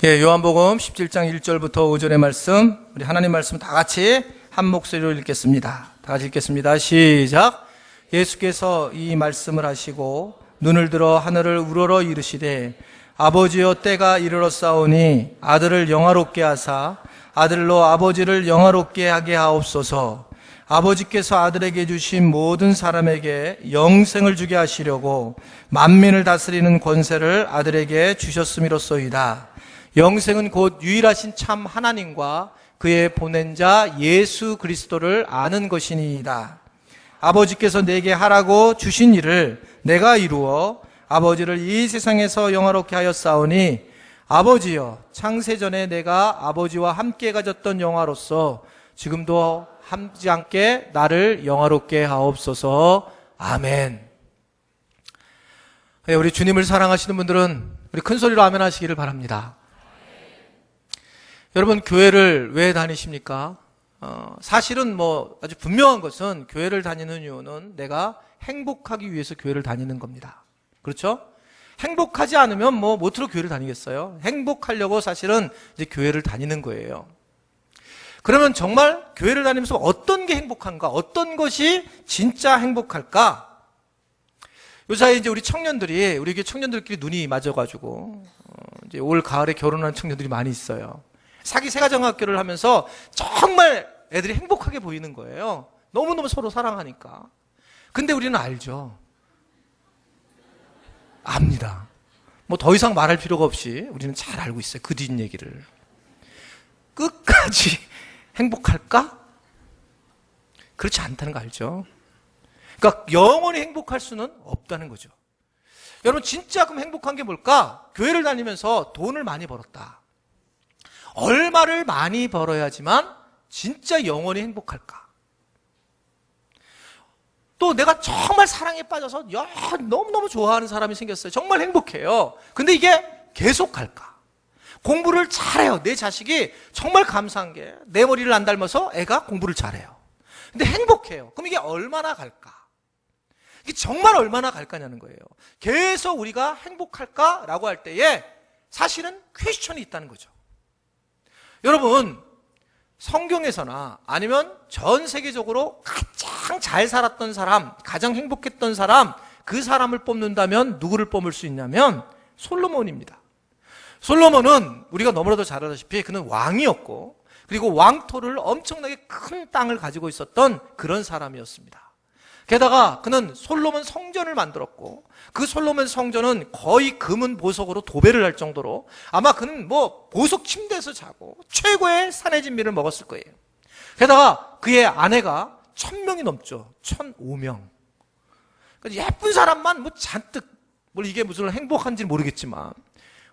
요한복음 17장 1절부터 5절의 말씀, 우리 하나님 말씀 다 같이 한 목소리로 읽겠습니다. 다 같이 읽겠습니다. 시작. 예수께서 이 말씀을 하시고 눈을 들어 하늘을 우러러 이르시되 아버지여 때가 이르렀사오니 아들을 영화롭게 하사 아들로 아버지를 영화롭게 하게 하옵소서. 아버지께서 아들에게 주신 모든 사람에게 영생을 주게 하시려고 만민을 다스리는 권세를 아들에게 주셨음이로소이다. 영생은 곧 유일하신 참 하나님과 그의 보낸 자 예수 그리스도를 아는 것이니이다. 아버지께서 내게 하라고 주신 일을 내가 이루어 아버지를 이 세상에서 영화롭게 하였사오니 아버지여 창세전에 내가 아버지와 함께 가졌던 영화로서 지금도 함지 않게 나를 영화롭게 하옵소서. 아멘. 우리 주님을 사랑하시는 분들은 우리 큰 소리로 아멘 하시기를 바랍니다. 여러분, 교회를 왜 다니십니까? 사실은 아주 분명한 것은 교회를 다니는 이유는 내가 행복하기 위해서 교회를 다니는 겁니다. 그렇죠? 행복하지 않으면 모트로 교회를 다니겠어요? 행복하려고 사실은 이제 교회를 다니는 거예요. 그러면 정말 교회를 다니면서 어떤 게 행복한가? 어떤 것이 진짜 행복할까? 요사이 이제 우리 청년들이, 우리 교회 청년들끼리 눈이 맞아가지고, 이제 올 가을에 결혼한 청년들이 많이 있어요. 사기 세가정학교를 하면서 정말 애들이 행복하게 보이는 거예요. 너무너무 서로 사랑하니까. 근데 우리는 알죠. 압니다. 더 이상 말할 필요가 없이 우리는 잘 알고 있어요. 그 뒷얘기를. 끝까지 행복할까? 그렇지 않다는 거 알죠? 그러니까 영원히 행복할 수는 없다는 거죠. 여러분, 진짜 그럼 행복한 게 뭘까? 교회를 다니면서 돈을 많이 벌었다. 얼마를 많이 벌어야지만 진짜 영원히 행복할까? 또 내가 정말 사랑에 빠져서 너무너무 좋아하는 사람이 생겼어요. 정말 행복해요. 근데 이게 계속 갈까? 공부를 잘해요. 내 자식이 정말 감사한 게 내 머리를 안 닮아서 애가 공부를 잘해요. 근데 행복해요. 그럼 이게 얼마나 갈까? 이게 정말 얼마나 갈까냐는 거예요. 계속 우리가 행복할까라고 할 때에 사실은 퀘스천이 있다는 거죠. 여러분, 성경에서나 아니면 전 세계적으로 가장 잘 살았던 사람, 가장 행복했던 사람, 그 사람을 뽑는다면 누구를 뽑을 수 있냐면 솔로몬입니다. 솔로몬은 우리가 너무나도 잘 알다시피 그는 왕이었고, 그리고 왕토를 엄청나게 큰 땅을 가지고 있었던 그런 사람이었습니다. 게다가 그는 솔로몬 성전을 만들었고, 그 솔로몬 성전은 거의 금은 보석으로 도배를 할 정도로 아마 그는 보석 침대에서 자고 최고의 산의 진미를 먹었을 거예요. 게다가 그의 아내가 1000명이 넘죠. 1005명. 예쁜 사람만 잔뜩, 이게 무슨 행복한지는 모르겠지만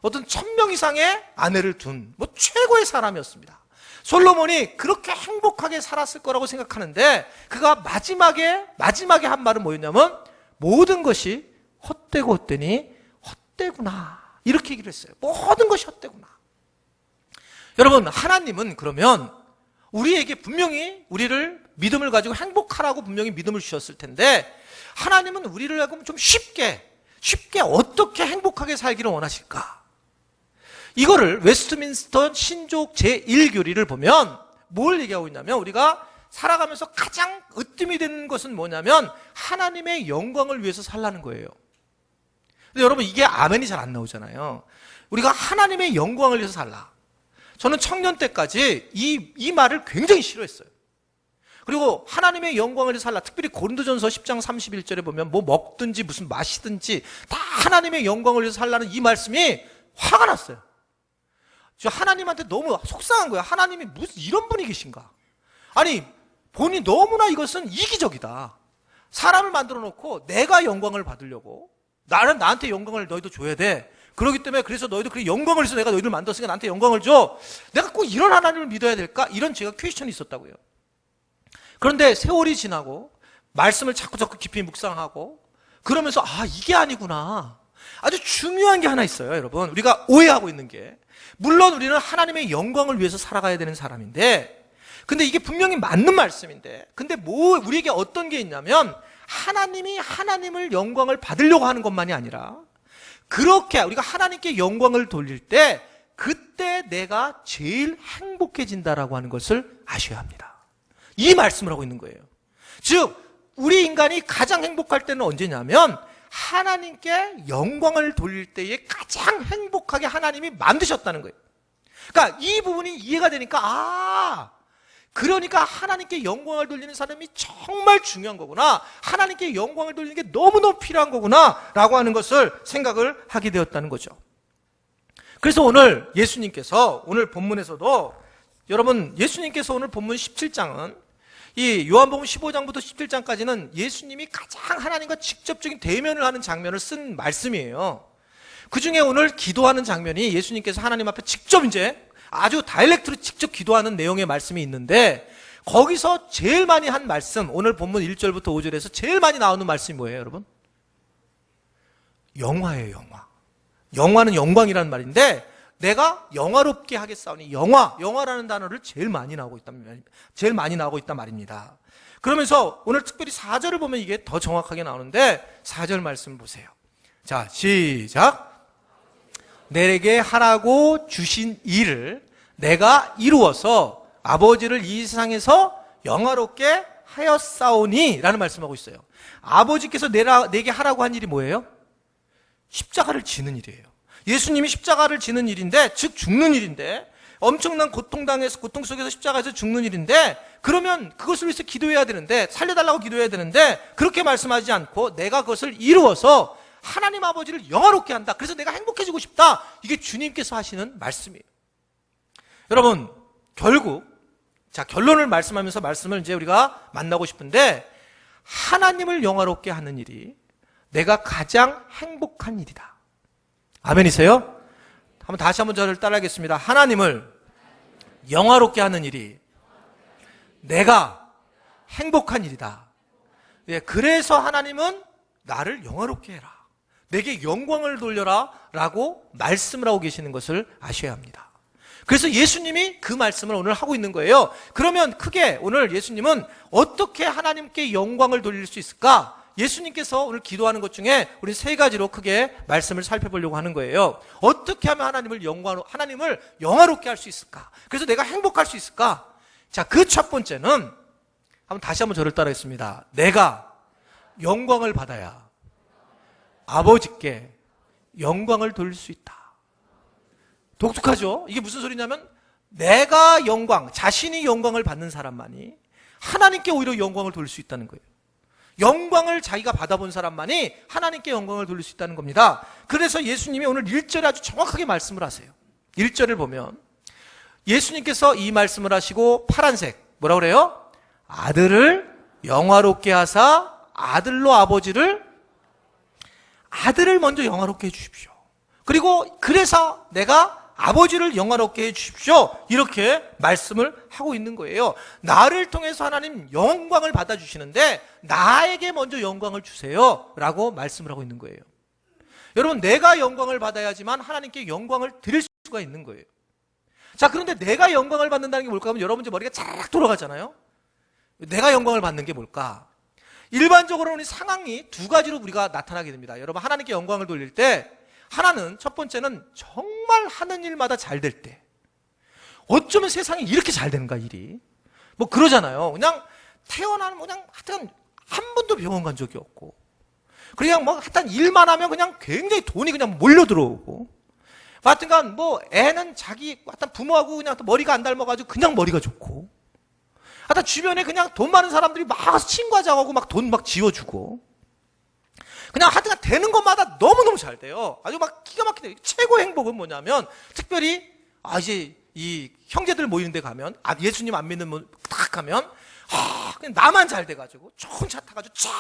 어떤 1000명 이상의 아내를 둔 최고의 사람이었습니다. 솔로몬이 그렇게 행복하게 살았을 거라고 생각하는데 그가 마지막에 한 말은 뭐였냐면 모든 것이 헛되고 헛되니 헛되구나, 이렇게 얘기를 했어요. 모든 것이 헛되구나. 여러분, 하나님은 그러면 우리에게 분명히 우리를 믿음을 가지고 행복하라고 분명히 믿음을 주셨을 텐데 하나님은 우리를 하여금 좀 쉽게 어떻게 행복하게 살기를 원하실까? 이거를 웨스트민스터 신족 제1교리를 보면 뭘 얘기하고 있냐면 우리가 살아가면서 가장 으뜸이 되는 것은 뭐냐면 하나님의 영광을 위해서 살라는 거예요. 근데 여러분, 이게 아멘이 잘 안 나오잖아요. 우리가 하나님의 영광을 위해서 살라. 저는 청년 때까지 이 말을 굉장히 싫어했어요. 그리고 하나님의 영광을 위해서 살라. 특별히 고린도전서 10장 31절에 보면 먹든지 무슨 마시든지 다 하나님의 영광을 위해서 살라는 이 말씀이 화가 났어요. 저 하나님한테 너무 속상한 거야. 하나님이 무슨 이런 분이 계신가? 아니, 본인이 너무나 이것은 이기적이다. 사람을 만들어 놓고 내가 영광을 받으려고, 나한테 영광을 너희도 줘야 돼. 그렇기 때문에 그래서 너희도 그 영광을 위해서 내가 너희를 만들었으니까 나한테 영광을 줘. 내가 꼭 이런 하나님을 믿어야 될까? 이런 제가 퀘스천이 있었다고요. 그런데 세월이 지나고 말씀을 자꾸 깊이 묵상하고 그러면서 이게 아니구나. 아주 중요한 게 하나 있어요, 여러분. 우리가 오해하고 있는 게, 물론 우리는 하나님의 영광을 위해서 살아가야 되는 사람인데, 근데 이게 분명히 맞는 말씀인데, 근데 우리에게 어떤 게 있냐면 하나님이 하나님을 영광을 받으려고 하는 것만이 아니라 그렇게 우리가 하나님께 영광을 돌릴 때 그때 내가 제일 행복해진다라고 하는 것을 아셔야 합니다. 이 말씀을 하고 있는 거예요. 즉 우리 인간이 가장 행복할 때는 언제냐면 하나님께 영광을 돌릴 때에 가장 행복하게 하나님이 만드셨다는 거예요. 그러니까 이 부분이 이해가 되니까 그러니까 하나님께 영광을 돌리는 사람이 정말 중요한 거구나, 하나님께 영광을 돌리는 게 너무너무 필요한 거구나 라고 하는 것을 생각을 하게 되었다는 거죠. 그래서 오늘 예수님께서 오늘 본문에서도 여러분 예수님께서 오늘 본문 17장은 이 요한복음 15장부터 17장까지는 예수님이 가장 하나님과 직접적인 대면을 하는 장면을 쓴 말씀이에요. 그 중에 오늘 기도하는 장면이 예수님께서 하나님 앞에 직접 이제 아주 다이렉트로 직접 기도하는 내용의 말씀이 있는데 거기서 제일 많이 한 말씀, 오늘 본문 1절부터 5절에서 제일 많이 나오는 말씀이 뭐예요, 여러분? 영화예요, 영화. 영화는 영광이라는 말인데 내가 영화롭게 하겠사오니 영화라는 단어를 제일 많이 나오고 있단 말입니다. 그러면서 오늘 특별히 4절을 보면 이게 더 정확하게 나오는데 4절 말씀 보세요. 자, 시작. 내게 하라고 주신 일을 내가 이루어서 아버지를 이 세상에서 영화롭게 하였사오니 라는 말씀하고 있어요. 아버지께서 내게 하라고 한 일이 뭐예요? 십자가를 지는 일이에요. 예수님이 십자가를 지는 일인데, 즉 죽는 일인데, 엄청난 고통 속에서 십자가에서 죽는 일인데, 그러면 그것을 위해서 기도해야 되는데, 살려달라고 기도해야 되는데, 그렇게 말씀하지 않고 내가 그것을 이루어서 하나님 아버지를 영화롭게 한다, 그래서 내가 행복해지고 싶다, 이게 주님께서 하시는 말씀이에요. 여러분, 결국 결론을 말씀하면서 말씀을 이제 우리가 만나고 싶은데, 하나님을 영화롭게 하는 일이 내가 가장 행복한 일이다. 아멘이세요? 다시 한번 저를 따라하겠습니다. 하나님을 영화롭게 하는 일이 내가 행복한 일이다. 그래서 하나님은 나를 영화롭게 해라, 내게 영광을 돌려라 라고 말씀을 하고 계시는 것을 아셔야 합니다. 그래서 예수님이 그 말씀을 오늘 하고 있는 거예요. 그러면 크게 오늘 예수님은 어떻게 하나님께 영광을 돌릴 수 있을까? 예수님께서 오늘 기도하는 것 중에 우리 세 가지로 크게 말씀을 살펴보려고 하는 거예요. 어떻게 하면 하나님을 영화롭게 할 수 있을까? 그래서 내가 행복할 수 있을까? 자, 그 첫 번째는 다시 한번 저를 따라하겠습니다. 내가 영광을 받아야 아버지께 영광을 돌릴 수 있다. 독특하죠? 이게 무슨 소리냐면 내가 자신이 영광을 받는 사람만이 하나님께 오히려 영광을 돌릴 수 있다는 거예요. 영광을 자기가 받아본 사람만이 하나님께 영광을 돌릴 수 있다는 겁니다. 그래서 예수님이 오늘 1절에 아주 정확하게 말씀을 하세요. 1절을 보면 예수님께서 이 말씀을 하시고 파란색 뭐라고 그래요? 아들을 영화롭게 하사 아들로 아들을 먼저 영화롭게 해주십시오. 그리고 그래서 내가 아버지를 영화롭게 해주십시오, 이렇게 말씀을 하고 있는 거예요. 나를 통해서 하나님 영광을 받아주시는데 나에게 먼저 영광을 주세요 라고 말씀을 하고 있는 거예요. 여러분, 내가 영광을 받아야지만 하나님께 영광을 드릴 수가 있는 거예요. 자, 그런데 내가 영광을 받는다는 게 뭘까 하면 여러분 이제 머리가 쫙 돌아가잖아요. 내가 영광을 받는 게 뭘까? 일반적으로는 상황이 두 가지로 우리가 나타나게 됩니다. 여러분, 하나님께 영광을 돌릴 때 하나는, 첫 번째는 정말 하는 일마다 잘 될 때, 어쩌면 세상이 이렇게 잘 되는가, 일이. 뭐 그러잖아요. 그냥 태어나면 그냥 하여튼 한 번도 병원 간 적이 없고, 그냥 뭐 하여튼 일만 하면 그냥 굉장히 돈이 그냥 몰려 들어오고, 하여튼간 뭐 애는 자기 하여튼 부모하고 그냥 머리가 안 닮아가지고 그냥 머리가 좋고, 하여튼 주변에 그냥 돈 많은 사람들이 막 친구하자고 막 돈 막 지어주고, 그냥 하여튼 되는 것마다 너무너무 잘 돼요. 아주 막 기가 막히게. 최고의 행복은 뭐냐면, 특별히 이제 이 형제들 모이는 데 가면, 예수님 안 믿는 분 딱 가면 그냥 나만 잘 돼가지고 좋은 차 타가지고 쫙,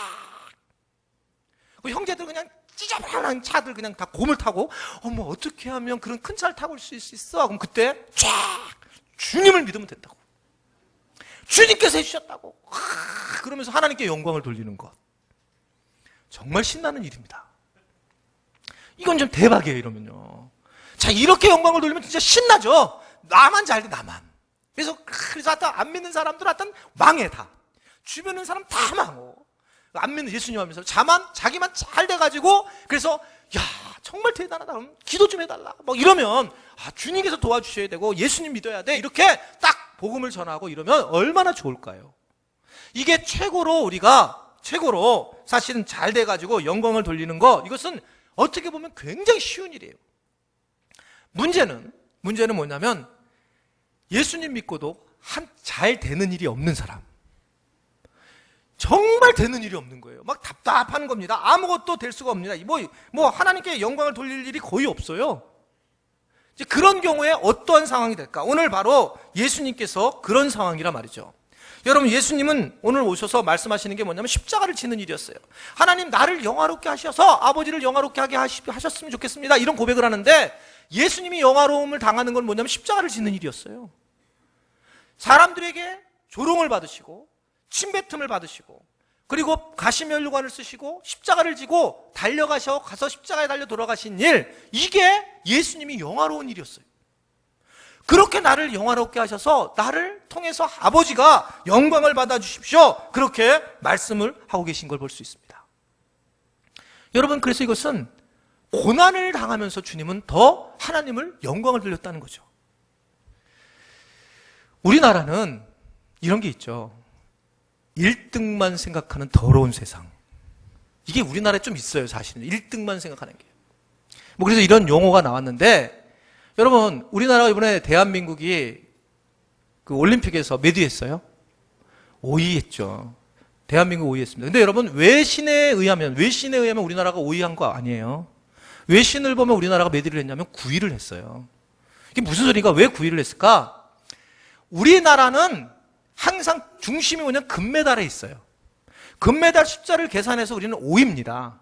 그 형제들 그냥 찌저분한 차들 그냥 다 곰을 타고, 어머 어떻게 하면 그런 큰 차를 타고 올 수 있어? 그럼 그때 쫙 주님을 믿으면 된다고, 주님께서 해주셨다고, 그러면서 하나님께 영광을 돌리는 것, 정말 신나는 일입니다. 이건 좀 대박이에요, 이러면요. 자, 이렇게 영광을 돌리면 진짜 신나죠? 나만 잘 돼, 나만. 그래서 하여튼 안 믿는 사람들 하여튼 망해, 다. 주변에 있는 사람 다 망어. 안 믿는 예수님 하면서 자기만 잘 돼가지고, 그래서, 야, 정말 대단하다. 그럼 기도 좀 해달라. 막 이러면 주님께서 도와주셔야 되고 예수님 믿어야 돼. 이렇게 딱 복음을 전하고 이러면 얼마나 좋을까요? 이게 최고로 사실은 잘 돼가지고 영광을 돌리는 거, 이것은 어떻게 보면 굉장히 쉬운 일이에요. 문제는 뭐냐면 예수님 믿고도 잘 되는 일이 없는 사람, 정말 되는 일이 없는 거예요. 막 답답한 겁니다. 아무것도 될 수가 없습니다. 뭐 하나님께 영광을 돌릴 일이 거의 없어요. 이제 그런 경우에 어떠한 상황이 될까? 오늘 바로 예수님께서 그런 상황이라 말이죠. 여러분, 예수님은 오늘 오셔서 말씀하시는 게 뭐냐면 십자가를 지는 일이었어요. 하나님, 나를 영화롭게 하셔서 아버지를 영화롭게 하게 하셨으면 좋겠습니다. 이런 고백을 하는데, 예수님이 영화로움을 당하는 건 뭐냐면 십자가를 지는 일이었어요. 사람들에게 조롱을 받으시고 침뱉음을 받으시고, 그리고 가시면류관을 쓰시고 십자가를 지고 가서 십자가에 달려 돌아가신 일, 이게 예수님이 영화로운 일이었어요. 그렇게 나를 영화롭게 하셔서 나를 통해서 아버지가 영광을 받아주십시오, 그렇게 말씀을 하고 계신 걸 볼 수 있습니다. 여러분, 그래서 이것은 고난을 당하면서 주님은 더 하나님을 영광을 돌렸다는 거죠. 우리나라는 이런 게 있죠. 1등만 생각하는 더러운 세상. 이게 우리나라에 좀 있어요, 사실은. 1등만 생각하는 게. 그래서 이런 용어가 나왔는데, 여러분, 우리나라가 이번에 대한민국이 그 올림픽에서 몇 위 했어요? 5위 했죠. 대한민국 5위 했습니다. 근데 여러분, 외신에 의하면 우리나라가 5위 한 거 아니에요. 외신을 보면 우리나라가 몇 위를 했냐면 9위를 했어요. 이게 무슨 소리가, 왜 9위를 했을까? 우리나라는 항상 중심이 뭐냐면 금메달에 있어요. 금메달 숫자를 계산해서 우리는 5위입니다.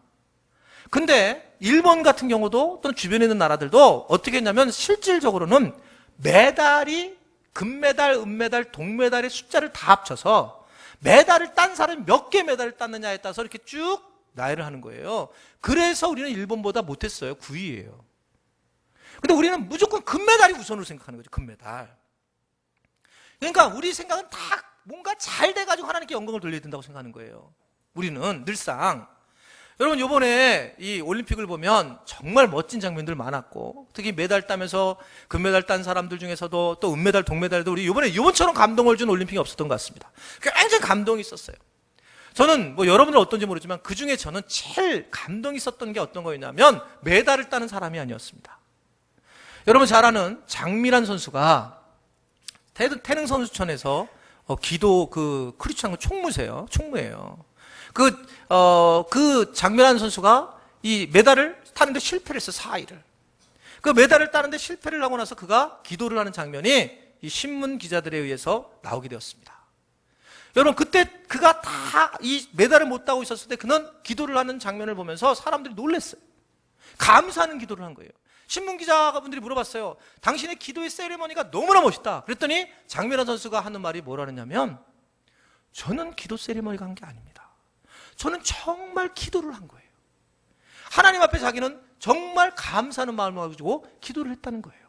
근데 일본 같은 경우도 또는 주변에 있는 나라들도 어떻게 했냐면 실질적으로는 메달이 금메달, 은메달, 동메달의 숫자를 다 합쳐서 메달을 딴 사람이 몇 개 메달을 땄느냐에 따라서 이렇게 쭉 나열을 하는 거예요. 그래서 우리는 일본보다 못했어요. 9위예요. 근데 우리는 무조건 금메달이 우선으로 생각하는 거죠. 금메달. 그러니까 우리 생각은 다 뭔가 잘 돼가지고 하나님께 영광을 돌려야 된다고 생각하는 거예요. 우리는 늘상. 여러분, 이번에 이 올림픽을 보면 정말 멋진 장면들 많았고, 특히 메달 따면서 금메달 딴 사람들 중에서도 또 은메달, 동메달도 우리 이번처럼 감동을 준 올림픽이 없었던 것 같습니다. 굉장히 감동이 있었어요. 저는 여러분들 어떤지 모르지만 그 중에 저는 제일 감동이 있었던 게 어떤 거였냐면 메달을 따는 사람이 아니었습니다. 여러분 잘 아는 장미란 선수가 태릉 선수촌에서 기도 크리스찬 총무예요. 그 장미란 선수가 이 메달을 타는데 실패를 했어요. 4위를. 그 메달을 따는데 실패를 하고 나서 그가 기도를 하는 장면이 이 신문 기자들에 의해서 나오게 되었습니다. 여러분, 그때 그가 다 이 메달을 못 따고 있었을 때 그는 기도를 하는 장면을 보면서 사람들이 놀랐어요. 감사하는 기도를 한 거예요. 신문 기자분들이 물어봤어요. 당신의 기도의 세리머니가 너무나 멋있다. 그랬더니 장미란 선수가 하는 말이 뭐라냐면, 저는 기도 세리머니가 한 게 아닙니다. 저는 정말 기도를 한 거예요. 하나님 앞에 자기는 정말 감사하는 마음을 가지고 기도를 했다는 거예요.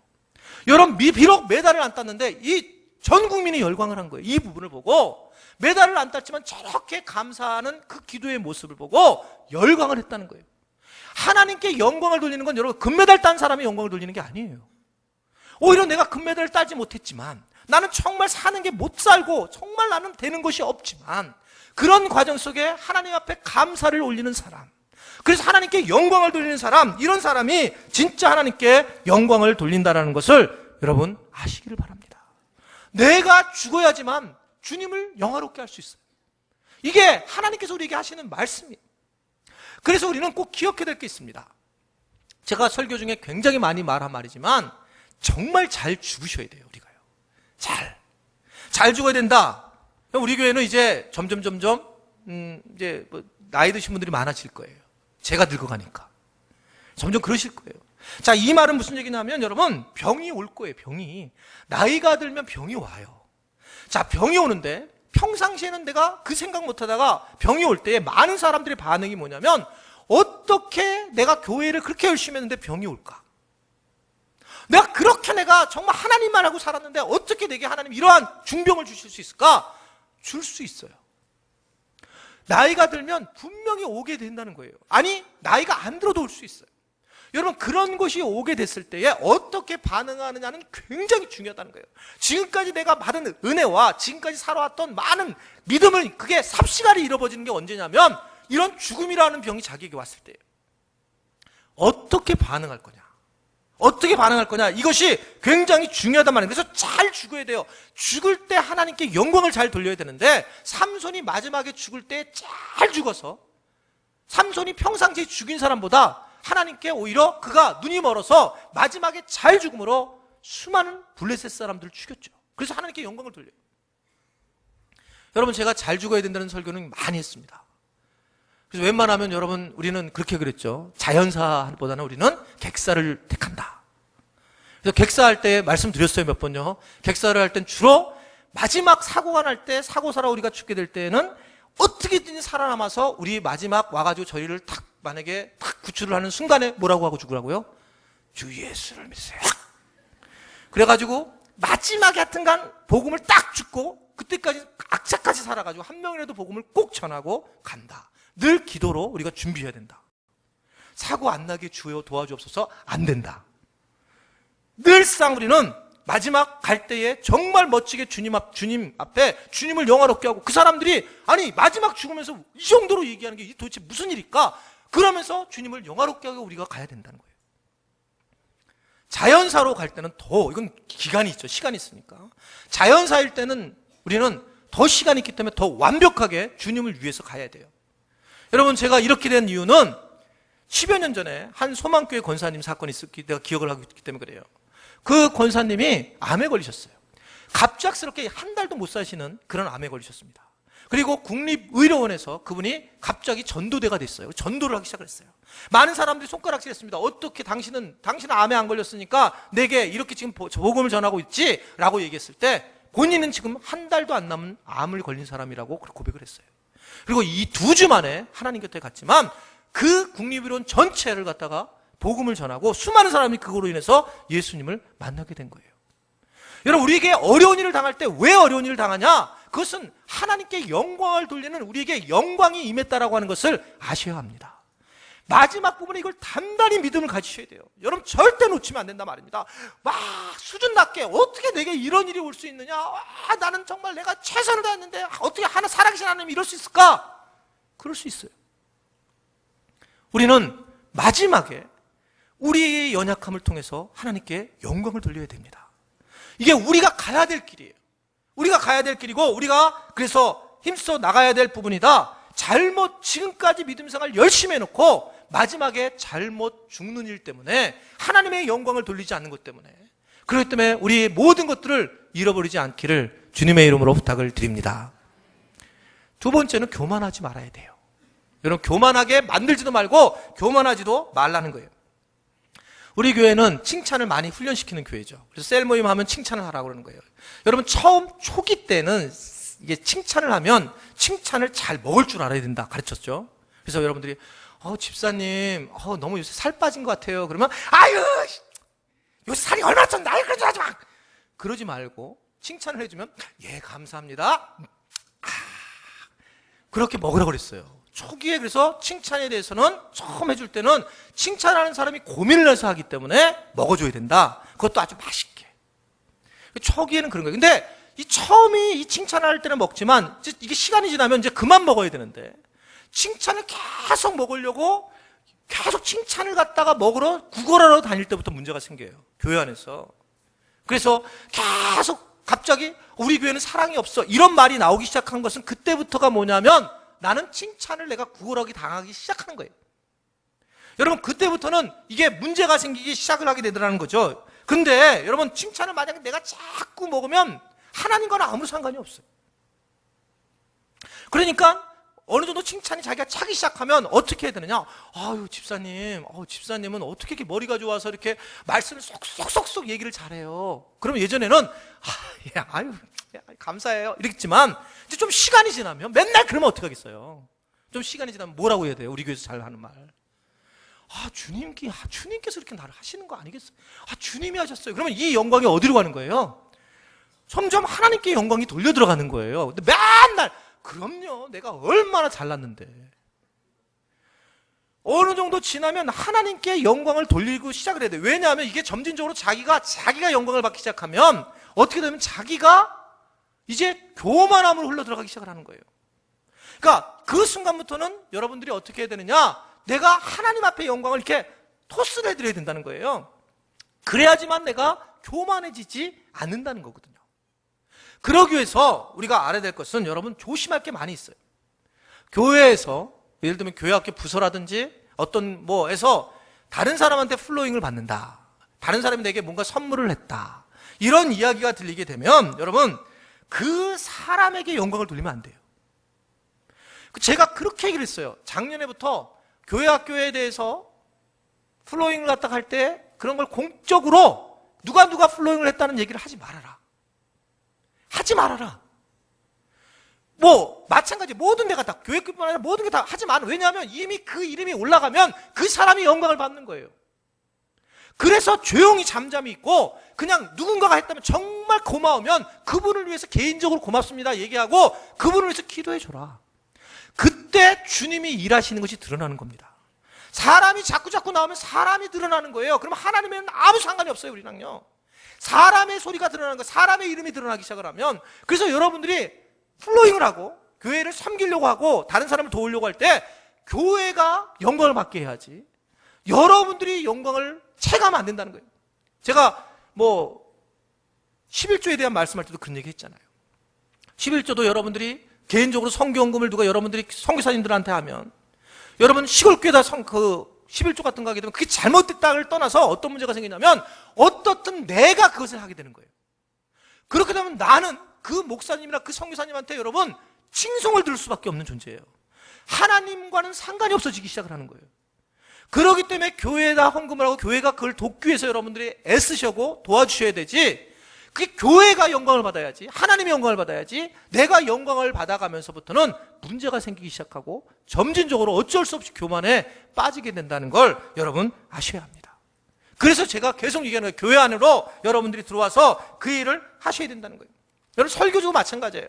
여러분, 비록 메달을 안 땄는데 이 전 국민이 열광을 한 거예요. 이 부분을 보고 메달을 안 땄지만 저렇게 감사하는 그 기도의 모습을 보고 열광을 했다는 거예요. 하나님께 영광을 돌리는 건 여러분 금메달 딴 사람이 영광을 돌리는 게 아니에요. 오히려 내가 금메달을 따지 못했지만, 나는 정말 사는 게 못 살고 정말 나는 되는 것이 없지만, 그런 과정 속에 하나님 앞에 감사를 올리는 사람, 그래서 하나님께 영광을 돌리는 사람, 이런 사람이 진짜 하나님께 영광을 돌린다는 것을 여러분 아시기를 바랍니다. 내가 죽어야지만 주님을 영화롭게 할 수 있어요. 이게 하나님께서 우리에게 하시는 말씀이에요. 그래서 우리는 꼭 기억해야 될 게 있습니다. 제가 설교 중에 굉장히 많이 말한 말이지만 정말 잘 죽으셔야 돼요. 우리가요. 잘 죽어야 된다. 우리 교회는 이제 점점 이제 나이 드신 분들이 많아질 거예요. 제가 늙어가니까 점점 그러실 거예요. 자, 이 말은 무슨 얘기냐면 여러분, 병이 올 거예요. 병이. 나이가 들면 병이 와요. 자, 병이 오는데 평상시에는 내가 그 생각 못 하다가 병이 올 때 많은 사람들의 반응이 뭐냐면, 어떻게 내가 교회를 그렇게 열심히 했는데 병이 올까? 내가 정말 하나님만 하고 살았는데 어떻게 내게 하나님 이러한 중병을 주실 수 있을까? 줄 수 있어요. 나이가 들면 분명히 오게 된다는 거예요. 아니, 나이가 안 들어도 올 수 있어요. 여러분, 그런 것이 오게 됐을 때에 어떻게 반응하느냐는 굉장히 중요하다는 거예요. 지금까지 내가 받은 은혜와 지금까지 살아왔던 많은 믿음을 그게 삽시간에 잃어버리는 게 언제냐면 이런 죽음이라는 병이 자기에게 왔을 때예요. 어떻게 반응할 거냐? 어떻게 반응할 거냐? 이것이 굉장히 중요하단 말이에요. 그래서 잘 죽어야 돼요. 죽을 때 하나님께 영광을 잘 돌려야 되는데 삼손이 마지막에 죽을 때 잘 죽어서 삼손이 평상시에 죽인 사람보다 하나님께 오히려 그가 눈이 멀어서 마지막에 잘 죽음으로 수많은 블레셋 사람들을 죽였죠. 그래서 하나님께 영광을 돌려요. 여러분, 제가 잘 죽어야 된다는 설교는 많이 했습니다. 그래서 웬만하면 여러분, 우리는 그렇게 그랬죠. 자연사보다는 우리는 객사를 택한다. 그래서 객사할 때 말씀드렸어요, 몇 번요. 객사를 할 땐 주로 마지막 사고가 날 때, 사고사라 우리가 죽게 될 때는 어떻게든 살아남아서 우리 마지막 와가지고 저희를 탁 만약에 탁 구출을 하는 순간에 뭐라고 하고 죽으라고요? 주 예수를 믿으세요. 그래가지고 마지막에 하여튼간 복음을 딱 죽고 그때까지 악착같이 살아가지고 한 명이라도 복음을 꼭 전하고 간다. 늘 기도로 우리가 준비해야 된다. 사고 안 나게 주여 도와주옵소서. 안 된다. 늘상 우리는 마지막 갈 때에 정말 멋지게 주님 앞에 주님을 영화롭게 하고 그 사람들이 아니 마지막 죽으면서 이 정도로 얘기하는 게 도대체 무슨 일일까? 그러면서 주님을 영화롭게 하고 우리가 가야 된다는 거예요. 자연사로 갈 때는 더 이건 기간이 있죠. 시간이 있으니까. 자연사일 때는 우리는 더 시간이 있기 때문에 더 완벽하게 주님을 위해서 가야 돼요. 여러분, 제가 이렇게 된 이유는 10여 년 전에 한 소망교회 권사님 사건이 있었기 내가 기억을 하고 있기 때문에 그래요. 그 권사님이 암에 걸리셨어요. 갑작스럽게 한 달도 못 사시는 그런 암에 걸리셨습니다. 그리고 국립의료원에서 그분이 갑자기 전도대가 됐어요. 전도를 하기 시작했어요. 많은 사람들이 손가락질했습니다. 어떻게 당신은 암에 안 걸렸으니까 내게 이렇게 지금 복음을 전하고 있지? 라고 얘기했을 때 본인은 지금 한 달도 안 남은 암을 걸린 사람이라고 고백을 했어요. 그리고 이 2주 만에 하나님 곁에 갔지만 그 국립의료원 전체를 갖다가 복음을 전하고 수많은 사람이 그거로 인해서 예수님을 만나게 된 거예요. 여러분, 우리에게 어려운 일을 당할 때 왜 어려운 일을 당하냐? 그것은 하나님께 영광을 돌리는 우리에게 영광이 임했다라고 하는 것을 아셔야 합니다. 마지막 부분에 이걸 단단히 믿음을 가지셔야 돼요. 여러분, 절대 놓치면 안 된단 말입니다. 와, 수준 낮게 어떻게 내게 이런 일이 올 수 있느냐? 와, 나는 정말 내가 최선을 다했는데 어떻게 하나 살아계신 하나님이 이럴 수 있을까? 그럴 수 있어요. 우리는 마지막에 우리의 연약함을 통해서 하나님께 영광을 돌려야 됩니다. 이게 우리가 가야 될 길이에요. 우리가 가야 될 길이고 우리가 그래서 힘써 나가야 될 부분이다. 지금까지 믿음 생활 열심히 해놓고 마지막에 잘못 죽는 일 때문에 하나님의 영광을 돌리지 않는 것 때문에 그렇기 때문에 우리의 모든 것들을 잃어버리지 않기를 주님의 이름으로 부탁을 드립니다. 두 번째는 교만하지 말아야 돼요. 여러분, 교만하게 만들지도 말고 교만하지도 말라는 거예요. 우리 교회는 칭찬을 많이 훈련시키는 교회죠. 그래서 셀 모임 하면 칭찬을 하라고 그러는 거예요. 여러분, 초기 때는 이게 칭찬을 하면 칭찬을 잘 먹을 줄 알아야 된다 가르쳤죠. 그래서 여러분들이 집사님 너무 요새 살 빠진 것 같아요. 그러면 아유 요새 살이 얼마나 쪘나 그런 줄 하지 마. 그러지 말고 칭찬을 해주면 예 감사합니다. 그렇게 먹으라고 그랬어요. 초기에 그래서 칭찬에 대해서는 처음 해줄 때는 칭찬하는 사람이 고민을 해서 하기 때문에 먹어줘야 된다. 그것도 아주 맛있게. 초기에는 그런 거예요. 근데 처음이 칭찬할 때는 먹지만 이게 시간이 지나면 이제 그만 먹어야 되는데 칭찬을 계속 먹으려고 계속 칭찬을 갖다가 먹으러 구걸하러 다닐 때부터 문제가 생겨요. 교회 안에서. 그래서 계속 갑자기 우리 교회는 사랑이 없어 이런 말이 나오기 시작한 것은 그때부터가 뭐냐면 나는 칭찬을 내가 구걸하기 당하기 시작하는 거예요. 여러분, 그때부터는 이게 문제가 생기기 시작을 하게 되더라는 거죠. 근데 여러분, 칭찬을 만약에 내가 자꾸 먹으면 하나님과는 아무 상관이 없어요. 그러니까 어느 정도 칭찬이 자기가 차기 시작하면 어떻게 해야 되느냐? 아유, 집사님은 어떻게 이렇게 머리가 좋아서 이렇게 말씀을 쏙쏙쏙 얘기를 잘해요. 그럼 예전에는 감사해요 이랬지만 이제 좀 시간이 지나면 맨날 그러면 어떻게 하겠어요? 좀 시간이 지나면 뭐라고 해야 돼요? 우리 교회에서 잘 하는 말. 주님께서 이렇게 나를 하시는 거 아니겠어요? 주님이 하셨어요. 그러면 이 영광이 어디로 가는 거예요? 점점 하나님께 영광이 돌려 들어가는 거예요. 근데 맨날 그럼요, 내가 얼마나 잘났는데 어느 정도 지나면 하나님께 영광을 돌리고 시작을 해야 돼요. 왜냐하면 이게 점진적으로 자기가 영광을 받기 시작하면 어떻게 되면 자기가 이제 교만함으로 흘러들어가기 시작을 하는 거예요. 그러니까 그 순간부터는 여러분들이 어떻게 해야 되느냐, 내가 하나님 앞에 영광을 이렇게 토스를 해드려야 된다는 거예요. 그래야지만 내가 교만해지지 않는다는 거거든요. 그러기 위해서 우리가 알아야 될 것은 여러분 조심할 게 많이 있어요. 교회에서 예를 들면 교회 학교 부서라든지 어떤 뭐에서 다른 사람한테 플로잉을 받는다, 다른 사람이 내게 뭔가 선물을 했다, 이런 이야기가 들리게 되면 여러분 그 사람에게 영광을 돌리면 안 돼요. 제가 그렇게 얘기를 했어요. 작년에부터 교회 학교에 대해서 플로잉을 갖다 할 때 그런 걸 공적으로 누가 플로잉을 했다는 얘기를 하지 말아라. 하지 말아라. 뭐 마찬가지 모든 데가 다 교회뿐만 아니라 모든 게 다 하지 마라. 왜냐하면 이미 그 이름이 올라가면 그 사람이 영광을 받는 거예요. 그래서 조용히 잠잠히 있고 그냥 누군가가 했다면 정말 고마우면 그분을 위해서 개인적으로 고맙습니다 얘기하고 그분을 위해서 기도해줘라. 그때 주님이 일하시는 것이 드러나는 겁니다. 사람이 자꾸 나오면 사람이 드러나는 거예요. 그러면 하나님에는 아무 상관이 없어요. 우리랑요. 사람의 소리가 드러나는 거, 사람의 이름이 드러나기 시작을 하면, 그래서 여러분들이 플로잉을 하고 교회를 섬기려고 하고 다른 사람을 도우려고 할 때 교회가 영광을 받게 해야지 여러분들이 영광을 체감하면 안 된다는 거예요. 제가 뭐 11조에 대한 말씀할 때도 그런 얘기 했잖아요. 11조도 여러분들이 개인적으로 선교헌금을 누가 여러분들이 선교사님들한테 하면 여러분 시골교회다 그 11조 같은 거 하게 되면 그게 잘못됐다를 떠나서 어떤 문제가 생기냐면 어떻든 내가 그것을 하게 되는 거예요. 그렇게 되면 나는 그 목사님이나 그 선교사님한테 여러분 칭송을 들을 수밖에 없는 존재예요. 하나님과는 상관이 없어지기 시작을 하는 거예요. 그렇기 때문에 교회에다 헌금을 하고 교회가 그걸 돕기 위해서 여러분들이 애쓰시고 도와주셔야 되지, 그게 교회가 영광을 받아야지, 하나님이 영광을 받아야지, 내가 영광을 받아가면서부터는 문제가 생기기 시작하고 점진적으로 어쩔 수 없이 교만에 빠지게 된다는 걸 여러분 아셔야 합니다. 그래서 제가 계속 얘기하는 거예요. 교회 안으로 여러분들이 들어와서 그 일을 하셔야 된다는 거예요. 여러분 설교도 마찬가지예요.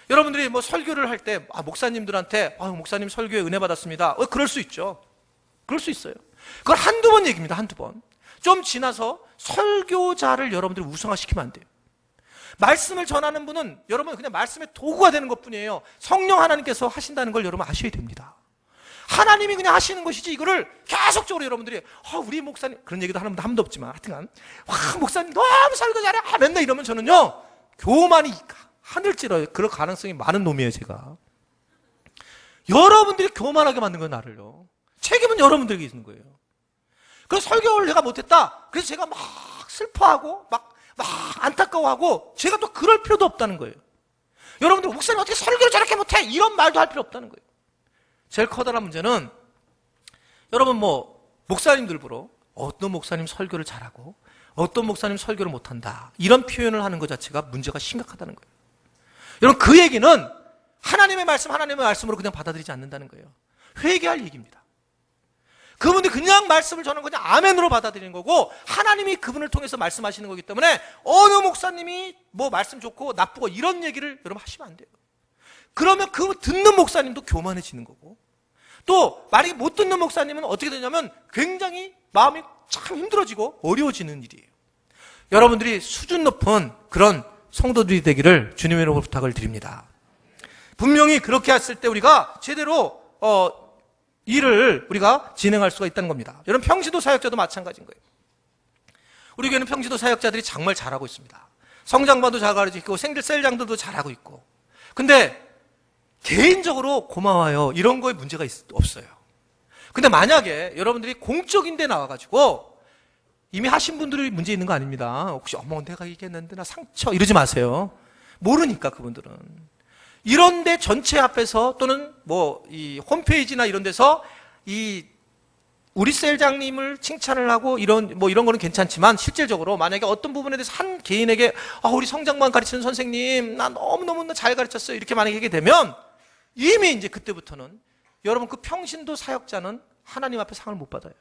여러분들이 뭐 설교를 할 때 목사님들한테 목사님 설교에 은혜 받았습니다. 그럴 수 있죠. 그럴 수 있어요. 그걸 한두 번 얘기입니다. 한두 번. 좀 지나서 설교자를 여러분들이 우상화시키면 안 돼요. 말씀을 전하는 분은 여러분 그냥 말씀의 도구가 되는 것뿐이에요. 성령 하나님께서 하신다는 걸 여러분 아셔야 됩니다. 하나님이 그냥 하시는 것이지 이거를 계속적으로 여러분들이 우리 목사님 그런 얘기도 하는 분도 한 번도 없지만 하여튼간 목사님 너무 설교 잘해 맨날 이러면 저는요 교만이 하늘 찔러요. 그럴 가능성이 많은 놈이에요. 제가 여러분들이 교만하게 만든 건 나를요. 책임은 여러분들에게 있는 거예요. 그래서 설교를 내가 못했다. 그래서 제가 막 슬퍼하고 막 안타까워하고 제가 또 그럴 필요도 없다는 거예요. 여러분들 목사님 어떻게 설교를 저렇게 못해? 이런 말도 할 필요 없다는 거예요. 제일 커다란 문제는 여러분 목사님들 보러 어떤 목사님 설교를 잘하고 어떤 목사님 설교를 못한다 이런 표현을 하는 것 자체가 문제가 심각하다는 거예요. 여러분 그 얘기는 하나님의 말씀으로 그냥 받아들이지 않는다는 거예요. 회개할 얘기입니다. 그분이 그냥 말씀을 전하는 그냥 아멘으로 받아들이는 거고 하나님이 그분을 통해서 말씀하시는 거기 때문에 어느 목사님이 뭐 말씀 좋고 나쁘고 이런 얘기를 여러분 하시면 안 돼요. 그러면 그 듣는 목사님도 교만해지는 거고 또 만약에 못 듣는 목사님은 어떻게 되냐면 굉장히 마음이 참 힘들어지고 어려워지는 일이에요. 여러분들이 수준 높은 그런 성도들이 되기를 주님의 이름으로 부탁을 드립니다. 분명히 그렇게 했을 때 우리가 제대로 일을 우리가 진행할 수가 있다는 겁니다. 여러분 평신도 사역자도 마찬가지인 거예요. 우리 교회는 평신도 사역자들이 정말 잘하고 있습니다. 성장반도 잘 가르치고 있고 셀장들도 잘하고 있고 근데 개인적으로 고마워요 이런 거에 문제가 없어요. 근데 만약에 여러분들이 공적인 데 나와가지고 이미 하신 분들이 문제 있는 거 아닙니다. 혹시 내가 얘기했는데 나 상처 이러지 마세요. 모르니까 그분들은. 이런데 전체 앞에서 또는 이 홈페이지나 이런 데서 우리 셀장님을 칭찬을 하고 이런 거는 괜찮지만 실질적으로 만약에 어떤 부분에 대해서 한 개인에게 우리 성장반 가르치는 선생님 나 너무너무 잘 가르쳤어요 이렇게 만약에 하게 되면 이미 이제 그때부터는 여러분 그 평신도 사역자는 하나님 앞에 상을 못 받아요.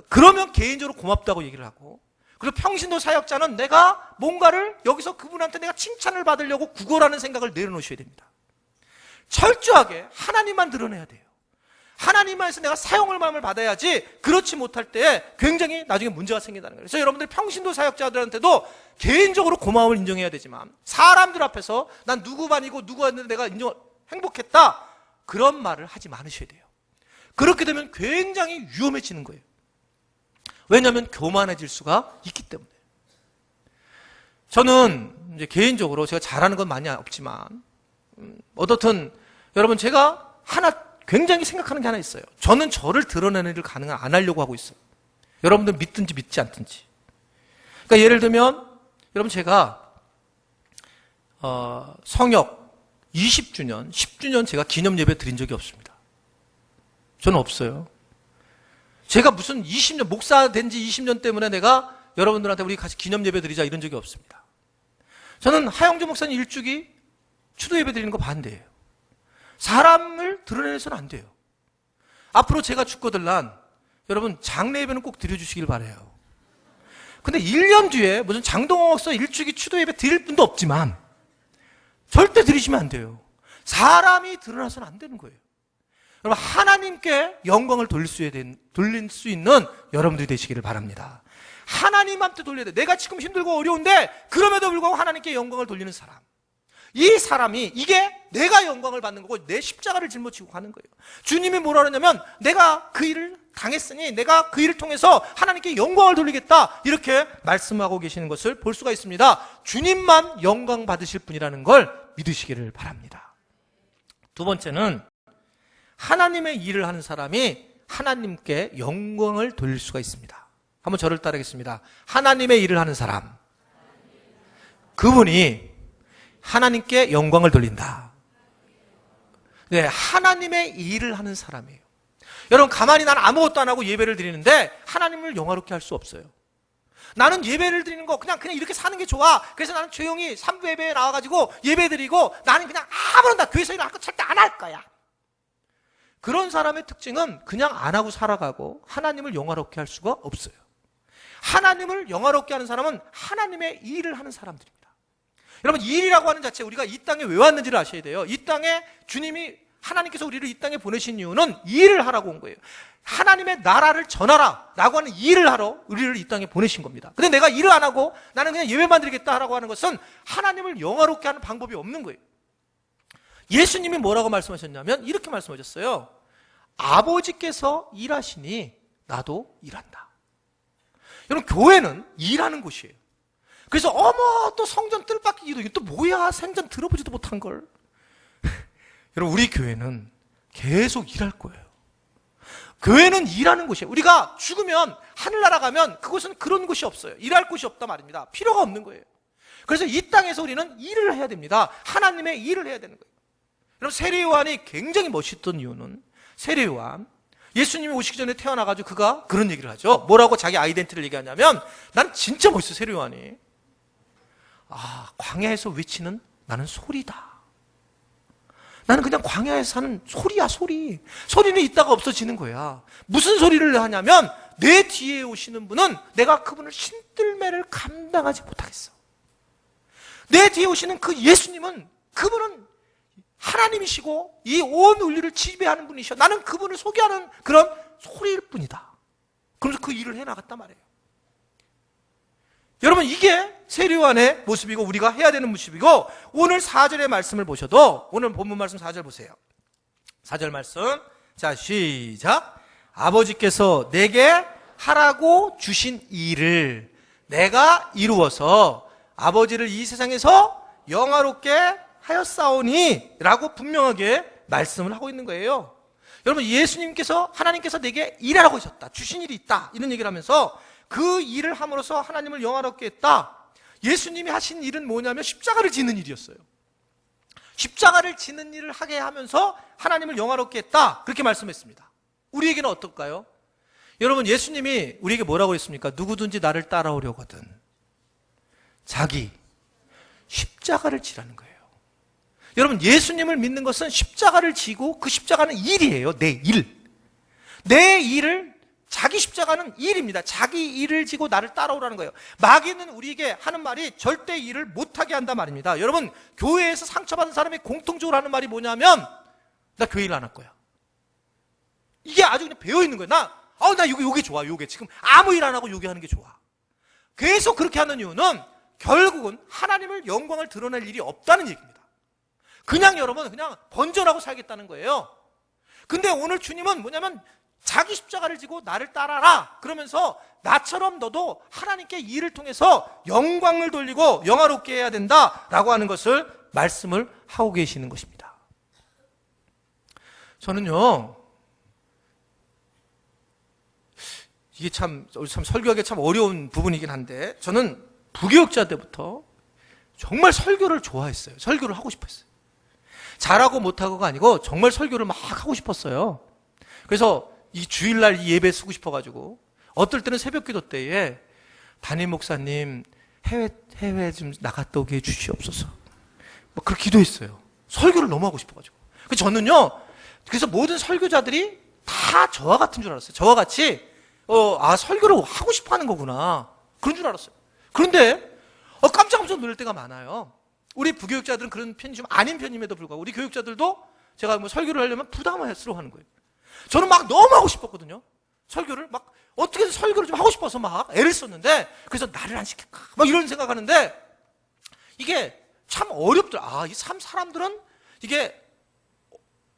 그러면 개인적으로 고맙다고 얘기를 하고 그리고 평신도 사역자는 내가 뭔가를 여기서 그분한테 내가 칭찬을 받으려고 구걸하는 생각을 내려놓으셔야 됩니다. 철저하게 하나님만 드러내야 돼요. 하나님 안에서 내가 사용을 마음을 받아야지 그렇지 못할 때 굉장히 나중에 문제가 생긴다는 거예요. 그래서 여러분들 평신도 사역자들한테도 개인적으로 고마움을 인정해야 되지만 사람들 앞에서 난 누구 반이고 누구 왔는데 내가 행복했다 그런 말을 하지 말으셔야 돼요. 그렇게 되면 굉장히 위험해지는 거예요. 왜냐하면 교만해질 수가 있기 때문에. 저는 이제 개인적으로 제가 잘하는 건 많이 없지만 어떻든 여러분 제가 하나 굉장히 생각하는 게 하나 있어요. 저는 저를 드러내는 일을 가능한 안 하려고 하고 있어요. 여러분들 믿든지 믿지 않든지. 그러니까 예를 들면 여러분 제가 성역 20주년, 10주년 제가 기념 예배 드린 적이 없습니다. 저는 없어요. 제가 무슨 20년 목사 된 지 20년 때문에 내가 여러분들한테 우리 같이 기념 예배 드리자 이런 적이 없습니다. 저는 하영주 목사님 일주기 추도 예배 드리는 거 반대예요. 사람을 드러내서는 안 돼요. 앞으로 제가 죽거들 난 여러분 장례 예배는 꼭 드려주시길 바라요. 근데 1년 뒤에 무슨 장동호 목사 일주기 추도 예배 드릴 분도 없지만 절대 드리시면 안 돼요. 사람이 드러나서는 안 되는 거예요. 여러분 하나님께 영광을 돌릴 수 있는 여러분들이 되시기를 바랍니다. 하나님한테 돌려야 돼. 내가 지금 힘들고 어려운데 그럼에도 불구하고 하나님께 영광을 돌리는 사람. 이 사람이 이게 내가 영광을 받는 거고 내 십자가를 짊어지고 가는 거예요. 주님이 뭐라 그러냐면 내가 그 일을 당했으니 내가 그 일을 통해서 하나님께 영광을 돌리겠다 이렇게 말씀하고 계시는 것을 볼 수가 있습니다. 주님만 영광 받으실 분이라는 걸 믿으시기를 바랍니다. 두 번째는 하나님의 일을 하는 사람이 하나님께 영광을 돌릴 수가 있습니다. 한번 저를 따르겠습니다. 하나님의 일을 하는 사람, 그분이 하나님께 영광을 돌린다. 네, 하나님의 일을 하는 사람이에요. 여러분 가만히 나는 아무것도 안 하고 예배를 드리는데 하나님을 영화롭게 할 수 없어요. 나는 예배를 드리는 거 그냥 이렇게 사는 게 좋아. 그래서 나는 조용히 3부 예배에 나와가지고 예배 드리고 나는 그냥 아무런 나 교회에서 일을 할 거 절대 안 할 거야. 그런 사람의 특징은 그냥 안 하고 살아가고 하나님을 영화롭게 할 수가 없어요. 하나님을 영화롭게 하는 사람은 하나님의 일을 하는 사람들입니다. 여러분 일이라고 하는 자체 우리가 이 땅에 왜 왔는지를 아셔야 돼요. 이 땅에 주님이 하나님께서 우리를 이 땅에 보내신 이유는 일을 하라고 온 거예요. 하나님의 나라를 전하라 라고 하는 일을 하러 우리를 이 땅에 보내신 겁니다. 근데 내가 일을 안 하고 나는 그냥 예배만 드리겠다 라고 하는 것은 하나님을 영화롭게 하는 방법이 없는 거예요. 예수님이 뭐라고 말씀하셨냐면 이렇게 말씀하셨어요. 아버지께서 일하시니 나도 일한다. 여러분 교회는 일하는 곳이에요. 그래서 어머 또 성전 뜰박이 기도 이게 또 뭐야 생전 들어보지도 못한 걸. 여러분 우리 교회는 계속 일할 거예요. 교회는 일하는 곳이에요. 우리가 죽으면 하늘나라 가면 그곳은 그런 곳이 없어요. 일할 곳이 없다 말입니다. 필요가 없는 거예요. 그래서 이 땅에서 우리는 일을 해야 됩니다. 하나님의 일을 해야 되는 거예요. 여러분 세례요한이 굉장히 멋있던 이유는 세례요한 예수님이 오시기 전에 태어나가지고 그가 그런 얘기를 하죠. 뭐라고 자기 아이덴티티를 얘기하냐면 난 진짜 멋있어 세례요한이. 광야에서 외치는 나는 소리다. 나는 그냥 광야에서 사는 소리야 소리. 소리는 있다가 없어지는 거야. 무슨 소리를 하냐면 내 뒤에 오시는 분은 내가 그분을 신들매를 감당하지 못하겠어. 내 뒤에 오시는 그 예수님은 그분은 하나님이시고 이 온 인류를 지배하는 분이셔. 나는 그분을 소개하는 그런 소리일 뿐이다. 그러면서 그 일을 해나갔단 말이에요. 여러분 이게 세례요한의 모습이고 우리가 해야 되는 모습이고 오늘 4절의 말씀을 보셔도 오늘 본문 말씀 4절 보세요. 4절 말씀 자 시작. 아버지께서 내게 하라고 주신 일을 내가 이루어서 아버지를 이 세상에서 영화롭게 하였사오니 라고 분명하게 말씀을 하고 있는 거예요. 여러분 예수님께서 하나님께서 내게 일하라고 하셨다. 주신 일이 있다. 이런 얘기를 하면서 그 일을 함으로써 하나님을 영화롭게 했다. 예수님이 하신 일은 뭐냐면 십자가를 지는 일이었어요. 십자가를 지는 일을 하게 하면서 하나님을 영화롭게 했다. 그렇게 말씀했습니다. 우리에게는 어떨까요? 여러분 예수님이 우리에게 뭐라고 했습니까? 누구든지 나를 따라오려거든 자기 십자가를 지라는 거예요. 여러분 예수님을 믿는 것은 십자가를 지고 그 십자가는 일이에요. 내 일. 내 일을 자기 십자가는 일입니다. 자기 일을 지고 나를 따라오라는 거예요. 마귀는 우리에게 하는 말이 절대 일을 못하게 한단 말입니다. 여러분 교회에서 상처받은 사람이 공통적으로 하는 말이 뭐냐면 나 교회 일 안 할 거야. 이게 아주 그냥 배어 있는 거예요. 나 요게 좋아. 요게 지금 아무 일 안 하고 요게 하는 게 좋아. 계속 그렇게 하는 이유는 결국은 하나님을 영광을 드러낼 일이 없다는 얘기입니다. 그냥 여러분 그냥 번전하고 살겠다는 거예요. 근데 오늘 주님은 뭐냐면 자기 십자가를 지고 나를 따라라 그러면서 나처럼 너도 하나님께 이 일을 통해서 영광을 돌리고 영화롭게 해야 된다라고 하는 것을 말씀을 하고 계시는 것입니다. 저는요, 이게 참 설교하기 참 어려운 부분이긴 한데, 저는 부교육자 때부터 정말 설교를 좋아했어요. 설교를 하고 싶었어요. 잘하고 못하고가 아니고 정말 설교를 막 하고 싶었어요. 그래서 이 주일날 이 예배 쓰고 싶어가지고 어떨 때는 새벽 기도 때에 담임 목사님 해외 좀 나갔다 오게 해주시옵소서 막 그렇게 기도했어요. 설교를 너무 하고 싶어가지고. 그래서 저는요, 그래서 모든 설교자들이 다 저와 같은 줄 알았어요. 저와 같이 설교를 하고 싶어 하는 거구나 그런 줄 알았어요. 그런데 깜짝 놀랄 때가 많아요. 우리 부교육자들은 그런 편이 좀 아닌 편임에도 불구하고 우리 교육자들도 제가 뭐 설교를 하려면 부담스러워 하는 거예요. 저는 막 너무 하고 싶었거든요. 설교를 막 어떻게든 설교를 좀 하고 싶어서 막 애를 썼는데, 그래서 나를 안 시킬까 막 이런 생각하는데 이게 참 어렵더라. 이 참 사람들은 이게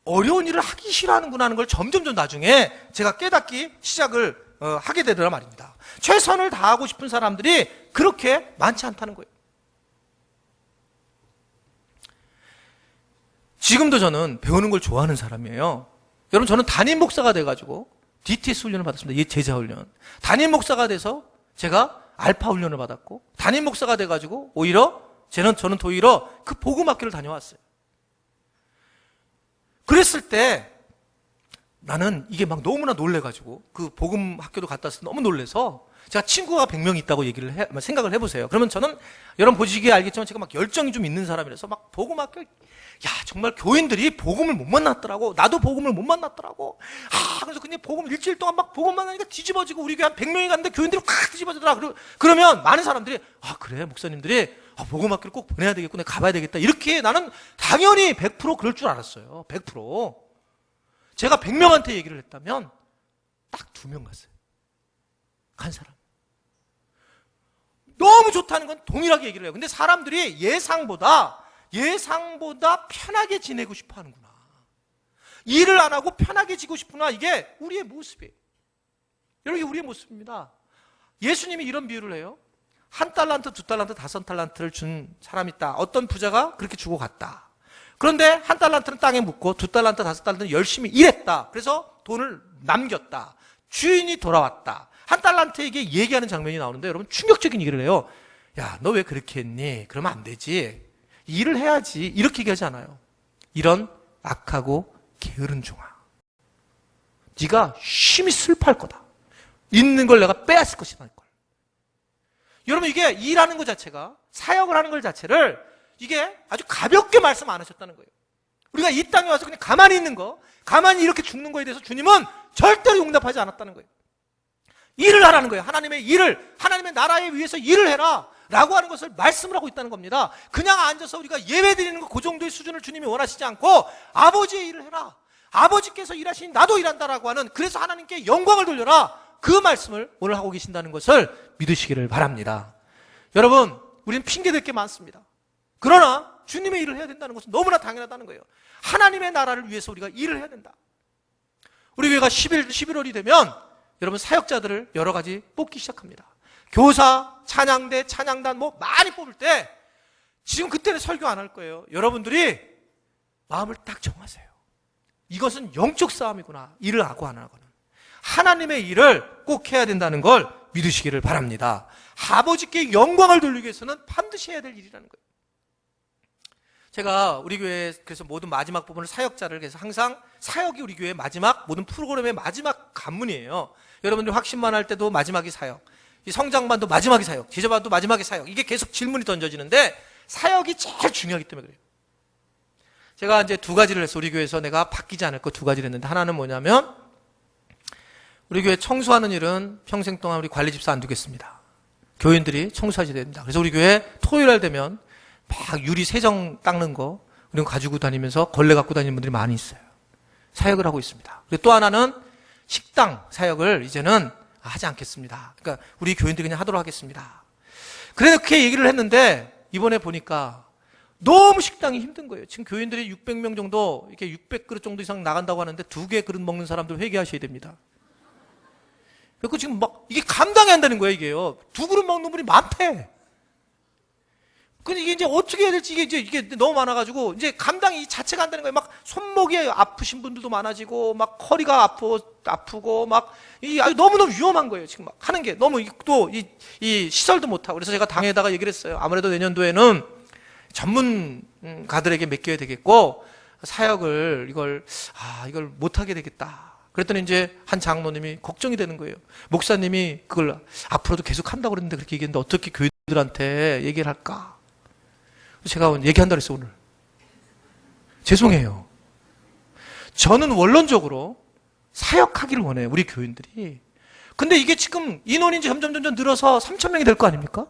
어려운 일을 하기 싫어하는구나 하는 걸 점점 나중에 제가 깨닫기 시작을 하게 되더라 말입니다. 최선을 다하고 싶은 사람들이 그렇게 많지 않다는 거예요. 지금도 저는 배우는 걸 좋아하는 사람이에요. 여러분, 저는 담임 목사가 돼가지고 DTS 훈련을 받았습니다. 제자 훈련. 담임 목사가 돼서 제가 알파 훈련을 받았고, 담임 목사가 돼가지고 오히려 저는 오히려 그 복음학교를 다녀왔어요. 그랬을 때 나는 이게 막 너무나 놀래가지고 그 복음학교도 갔다 와서 너무 놀래서 제가 친구가 100명 있다고 생각을 해보세요. 그러면 저는 여러분 보시기에 알겠지만 제가 막 열정이 좀 있는 사람이라서 막 복음학교, 정말 교인들이 복음을 못 만났더라고. 나도 복음을 못 만났더라고. 그래서 그냥 복음 일주일 동안 막 복음 만나니까 뒤집어지고, 우리 교회 한 100명이 갔는데 교인들이 확 뒤집어지더라. 그러면 많은 사람들이 그래 목사님들이 복음학교를 꼭 보내야 되겠구나, 가봐야 되겠다, 이렇게 나는 당연히 100% 그럴 줄 알았어요. 100%. 제가 100명한테 얘기를 했다면 딱 2명 갔어요. 간 사람. 너무 좋다는 건 동일하게 얘기를 해요. 근데 사람들이 예상보다 편하게 지내고 싶어 하는구나. 일을 안 하고 편하게 지고 싶구나. 이게 우리의 모습이에요. 여러분, 이게 우리의 모습입니다. 예수님이 이런 비유를 해요. 1달란트, 2달란트, 5달란트를 준 사람이 있다. 어떤 부자가 그렇게 주고 갔다. 그런데 1달란트는 땅에 묻고 2달란트, 5달란트는 열심히 일했다. 그래서 돈을 남겼다. 주인이 돌아왔다. 1달란트에게 얘기하는 장면이 나오는데, 여러분, 충격적인 얘기를 해요. 야, 너 왜 그렇게 했니? 그러면 안 되지. 일을 해야지. 이렇게 얘기하지 않아요. 이런 악하고 게으른 종아, 네가 심히 슬퍼할 거다. 있는 걸 내가 빼앗을 것이다. 여러분, 이게 일하는 것 자체가, 사역을 하는 것 자체를 이게 아주 가볍게 말씀 안 하셨다는 거예요. 우리가 이 땅에 와서 그냥 가만히 있는 거, 가만히 이렇게 죽는 거에 대해서 주님은 절대로 용납하지 않았다는 거예요. 일을 하라는 거예요. 하나님의 일을, 하나님의 나라에 위해서 일을 해라 라고 하는 것을 말씀을 하고 있다는 겁니다. 그냥 앉아서 우리가 예배 드리는 거, 그 정도의 수준을 주님이 원하시지 않고 아버지의 일을 해라, 아버지께서 일하시니 나도 일한다라고 하는, 그래서 하나님께 영광을 돌려라, 그 말씀을 오늘 하고 계신다는 것을 믿으시기를 바랍니다. 여러분, 우리는 핑계댈 게 많습니다. 그러나 주님의 일을 해야 된다는 것은 너무나 당연하다는 거예요. 하나님의 나라를 위해서 우리가 일을 해야 된다. 우리 교회가 11월이 되면 여러분, 사역자들을 여러 가지 뽑기 시작합니다. 교사, 찬양대, 찬양단 많이 뽑을 때, 지금 그때는 설교 안 할 거예요. 여러분들이 마음을 딱 정하세요. 이것은 영적 싸움이구나. 일을 하고 안 하고는. 하나님의 일을 꼭 해야 된다는 걸 믿으시기를 바랍니다. 아버지께 영광을 돌리기 위해서는 반드시 해야 될 일이라는 거예요. 제가 우리 교회 그래서 모든 마지막 부분을 사역자를, 그래서 항상 사역이 우리 교회 마지막, 모든 프로그램의 마지막 관문이에요. 여러분들이 확신만 할 때도 마지막이 사역, 이 성장반도 마지막이 사역, 제자반도 마지막이 사역, 이게 계속 질문이 던져지는데 사역이 제일 중요하기 때문에 그래요. 제가 이제 2가지를 했어. 우리 교회에서 내가 바뀌지 않을 거 2가지를 했는데, 하나는 뭐냐면 우리 교회 청소하는 일은 평생 동안 우리 관리집사 안 두겠습니다. 교인들이 청소하셔야 됩니다. 그래서 우리 교회 토요일 날 되면 막 유리 세정 닦는 거 우리는 가지고 다니면서 걸레 갖고 다니는 분들이 많이 있어요. 사역을 하고 있습니다. 그리고 또 하나는 식당 사역을 이제는 하지 않겠습니다. 그러니까 우리 교인들이 그냥 하도록 하겠습니다. 그래서 그렇게 얘기를 했는데 이번에 보니까 너무 식당이 힘든 거예요. 지금 교인들이 600명 정도, 이렇게 600그릇 정도 이상 나간다고 하는데 2개 그릇 먹는 사람들 회개하셔야 됩니다. 그리고 지금 막 이게 감당이 안 되는 거예요, 이게요. 2그릇 먹는 분이 많대. 근데 이게 이제 어떻게 해야 될지 이게 너무 많아가지고 이제 감당이 자체가 안 되는 거예요. 막 손목이 아프신 분들도 많아지고 막 허리가 아프고 막 이 너무너무 위험한 거예요. 지금 막 하는 게 너무 또 이 시설도 못 하고. 그래서 제가 당에다가 얘기를 했어요. 아무래도 내년도에는 전문가들에게 맡겨야 되겠고 사역을 이걸 못 하게 되겠다. 그랬더니 이제 한 장로님이 걱정이 되는 거예요. 목사님이 그걸 앞으로도 계속 한다고 그랬는데 그렇게 얘기했는데 어떻게 교회들한테 얘기를 할까? 제가 얘기한다 그랬어요, 오늘. 죄송해요. 저는 원론적으로 사역하기를 원해요, 우리 교인들이. 근데 이게 지금 인원이 이제 점점 늘어서 3,000명이 될 거 아닙니까?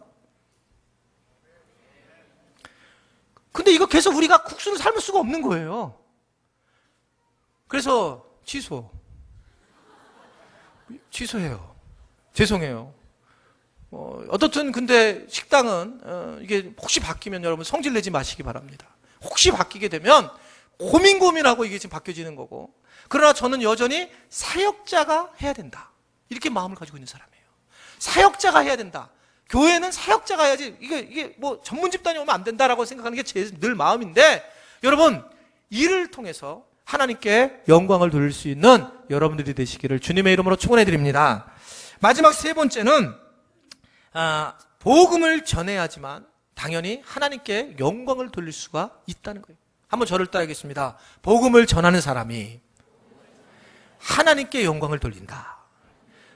근데 이거 계속 우리가 국수를 삶을 수가 없는 거예요. 그래서 취소해요. 죄송해요. 어떻든 근데 식당은 이게 혹시 바뀌면 여러분 성질 내지 마시기 바랍니다. 혹시 바뀌게 되면 고민하고 이게 지금 바뀌어지는 거고. 그러나 저는 여전히 사역자가 해야 된다. 이렇게 마음을 가지고 있는 사람이에요. 사역자가 해야 된다. 교회는 사역자가 해야지 이게 뭐 전문 집단이 오면 안 된다라고 생각하는 게 제 늘 마음인데 여러분 이를 통해서 하나님께 영광을 돌릴 수 있는 여러분들이 되시기를 주님의 이름으로 축원해 드립니다. 마지막 세 번째는 복음을 전해야지만 당연히 하나님께 영광을 돌릴 수가 있다는 거예요. 한번 저를 따르겠습니다. 복음을 전하는 사람이 하나님께 영광을 돌린다.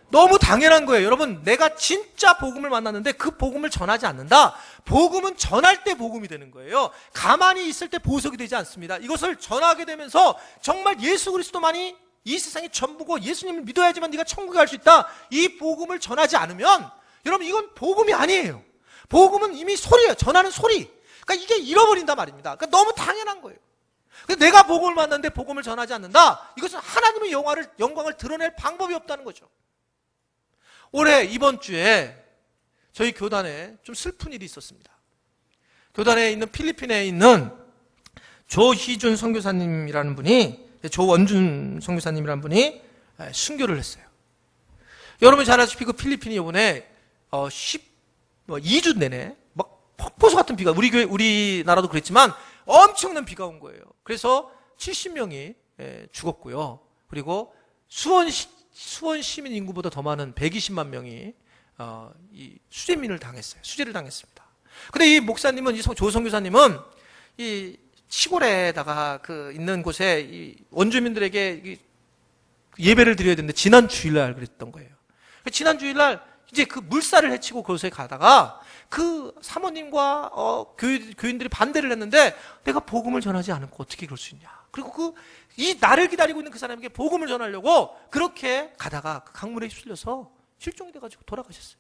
너무 당연한 거예요. 여러분, 내가 진짜 복음을 만났는데 그 복음을 전하지 않는다. 복음은 전할 때 복음이 되는 거예요. 가만히 있을 때 보석이 되지 않습니다. 이것을 전하게 되면서 정말 예수 그리스도만이 이 세상의 전부고 예수님을 믿어야지만 네가 천국에 갈 수 있다. 이 복음을 전하지 않으면 여러분 이건 복음이 아니에요. 복음은 이미 소리예요. 전하는 소리. 그러니까 이게 잃어버린단 말입니다. 그러니까 너무 당연한 거예요. 내가 복음을 만났는데 복음을 전하지 않는다. 이것은 하나님의 영광을 드러낼 방법이 없다는 거죠. 올해 이번 주에 저희 교단에 좀 슬픈 일이 있었습니다. 교단에 있는 필리핀에 있는 조희준 선교사님이라는 분이, 조원준 선교사님이라는 분이 순교를 했어요. 여러분 잘 아시다시피 그 필리핀이 이번에 2주 내내 막 폭포수 같은 비가, 우리나라도 그랬지만 엄청난 비가 온 거예요. 그래서 70명이 죽었고요. 그리고 수원 시민 인구보다 더 많은 120만 명이 이 수재민을 당했어요. 수재를 당했습니다. 근데 이 목사님은, 이 조선교사님은 이 시골에다가 있는 곳에 이 원주민들에게 예배를 드려야 되는데 지난 주일날 그랬던 거예요. 지난 주일날 이제 그 물살을 헤치고 그곳에 가다가 그 사모님과 교인들이 반대를 했는데 내가 복음을 전하지 않고 어떻게 그럴 수 있냐. 그리고 이 나를 기다리고 있는 그 사람에게 복음을 전하려고 그렇게 가다가 그 강물에 휩쓸려서 실종이 돼가지고 돌아가셨어요.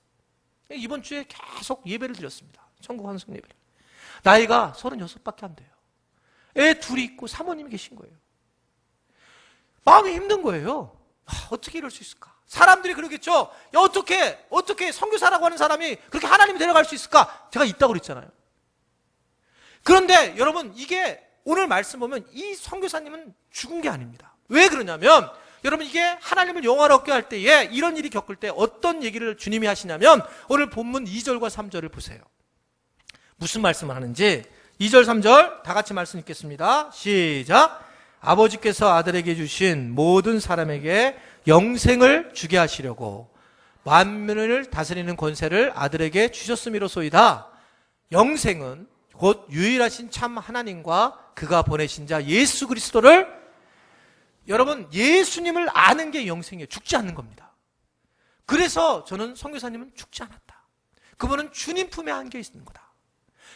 이번 주에 계속 예배를 드렸습니다. 천국 환송 예배를. 나이가 36밖에 안 돼요. 애 둘이 있고 사모님이 계신 거예요. 마음이 힘든 거예요. 어떻게 이럴 수 있을까? 사람들이 그러겠죠. 야, 어떻게 선교사라고 하는 사람이 그렇게 하나님이 데려갈 수 있을까? 제가 있다고 그랬잖아요. 그런데 여러분, 이게 오늘 말씀 보면 이 선교사님은 죽은 게 아닙니다. 왜 그러냐면 여러분, 이게 하나님을 영화롭게 할 때에 이런 일이 겪을 때 어떤 얘기를 주님이 하시냐면 오늘 본문 2절과 3절을 보세요. 무슨 말씀을 하는지 2절 3절 다 같이 말씀 읽겠습니다. 시작. 아버지께서 아들에게 주신 모든 사람에게 영생을 주게 하시려고 만민을 다스리는 권세를 아들에게 주셨음이로소이다. 영생은 곧 유일하신 참 하나님과 그가 보내신 자 예수 그리스도를, 여러분 예수님을 아는 게 영생이에요. 죽지 않는 겁니다. 그래서 저는 선교사님은 죽지 않았다. 그분은 주님 품에 안겨 있는 거다.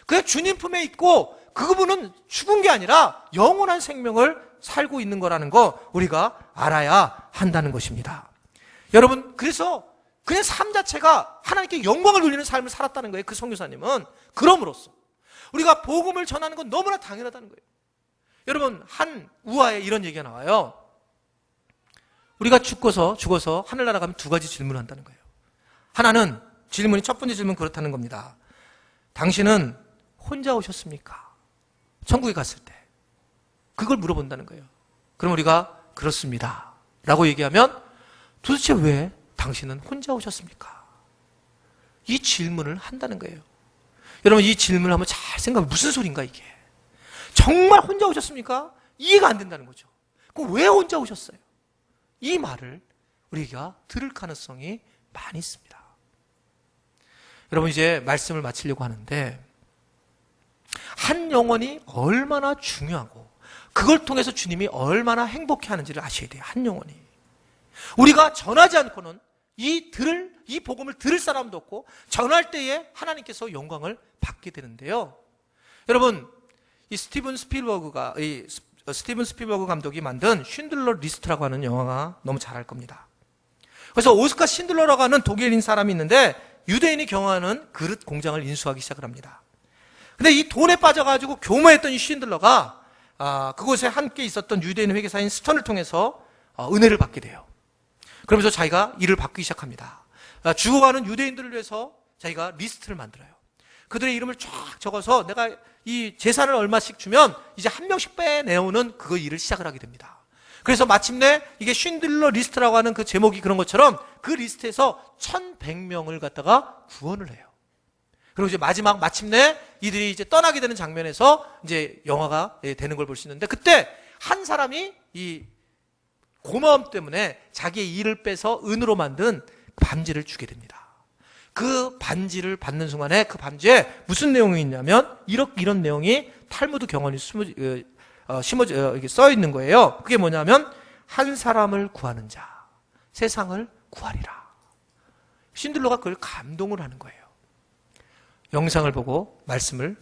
그 주님 품에 있고 그분은 죽은 게 아니라 영원한 생명을 살고 있는 거라는 거 우리가 알아야 한다는 것입니다. 여러분, 그래서 그냥 삶 자체가 하나님께 영광을 돌리는 삶을 살았다는 거예요. 그 선교사님은. 그럼으로써 우리가 복음을 전하는 건 너무나 당연하다는 거예요. 여러분, 한 우화에 이런 얘기가 나와요. 우리가 죽어서 하늘나라 가면 두 가지 질문을 한다는 거예요. 하나는 첫 번째 질문 그렇다는 겁니다. 당신은 혼자 오셨습니까? 천국에 갔을 때. 그걸 물어본다는 거예요. 그럼 우리가 그렇습니다 라고 얘기하면 도대체 왜 당신은 혼자 오셨습니까? 이 질문을 한다는 거예요. 여러분 이 질문을 한번 잘 생각해. 무슨 소린가 이게? 정말 혼자 오셨습니까? 이해가 안 된다는 거죠. 그럼 왜 혼자 오셨어요? 이 말을 우리가 들을 가능성이 많이 있습니다. 여러분 이제 말씀을 마치려고 하는데 한 영혼이 얼마나 중요하고 그걸 통해서 주님이 얼마나 행복해하는지를 아셔야 돼요. 한 영혼이. 우리가 전하지 않고는 이 복음을 들을 사람도 없고 전할 때에 하나님께서 영광을 받게 되는데요. 여러분 이 스티븐 스필버그 감독이 만든 쉰들러 리스트라고 하는 영화가 너무 잘 알 겁니다. 그래서 오스카 신들러라고 하는 독일인 사람이 있는데 유대인이 경영하는 그릇 공장을 인수하기 시작을 합니다. 근데 이 돈에 빠져가지고 교모했던 이 쉰들러가 그곳에 함께 있었던 유대인 회계사인 스턴을 통해서 은혜를 받게 돼요. 그러면서 자기가 일을 바꾸기 시작합니다. 죽어가는 유대인들을 위해서 자기가 리스트를 만들어요. 그들의 이름을 쫙 적어서 내가 이 재산을 얼마씩 주면 이제 한 명씩 빼내오는 그 일을 시작을 하게 됩니다. 그래서 마침내 이게 쉰들러 리스트라고 하는 그 제목이 그런 것처럼 그 리스트에서 1100명을 갖다가 구원을 해요. 그리고 이제 마침내 이들이 이제 떠나게 되는 장면에서 이제 영화가 되는 걸 볼 수 있는데 그때 한 사람이 이 고마움 때문에 자기의 일을 빼서 은으로 만든 반지를 주게 됩니다. 그 반지를 받는 순간에 그 반지에 무슨 내용이 있냐면 이런 내용이 탈무드 경언이 써 있는 거예요. 그게 뭐냐면 한 사람을 구하는 자 세상을 구하리라. 신들러가 그걸 감동을 하는 거예요. 영상을 보고 말씀을